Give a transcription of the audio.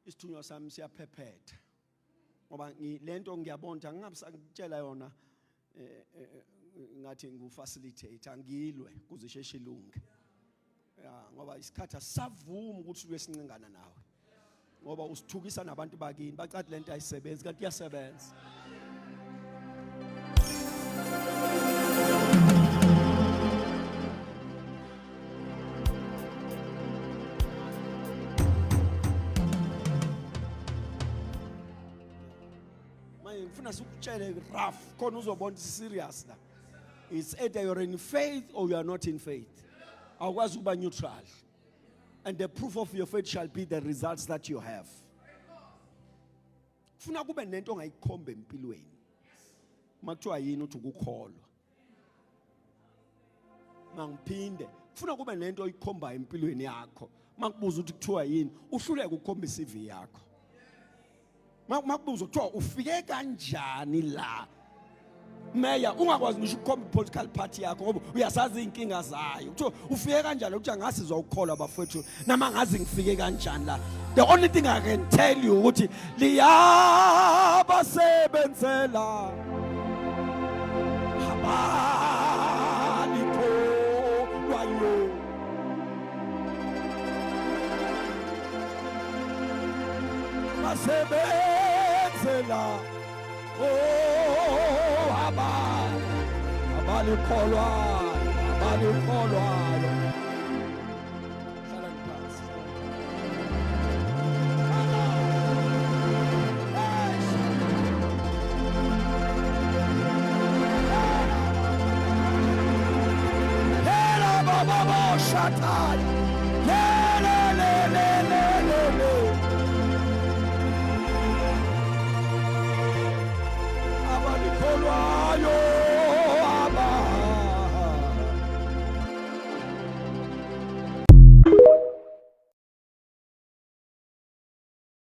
isithunywa sami siyaphephetha ngoba lento ngiyabona ngingabisakutshela yona ngathi ngufacilitator angilwe kuze isheshe ilunge ngoba isikhathi asavuma ukuthi uye sincengana nawe ngoba usithukisa nabantu bakini bacathi lento ayisebenzi kanti iyasebenza. Ngifuna sikutshele rough khona uzobona serious la. It's either you're in faith or you are not in faith. Awukwazi ukuba neutral. And the proof of your faith shall be the results that you have. Kufuna kube nento ongayikhomba empilweni. Makuthiwa yini uthi ukukholwa. Mangiphinde, kufuna kube nento oyikhomba empilweni yakho. Makubuza ukuthi kuthiwa yini, uhluleke ukukhomba iCV yakho. Makubuza kuthiwa ufike kanjani la? Meya ungakwazi ngisho ukukhomba political party yakho ngoba uyasazi inkinga zayo. Kuthiwa ufike kanjani ukuthi angasizwa ukukholwa abafowethu nama ngazi ngifike kanjani la. The only thing I can tell you ukuthi liyabasebenzela abalikho lwayo. Basebenzela abalikholwayo. Hlalani phansi. Hela baba shatai.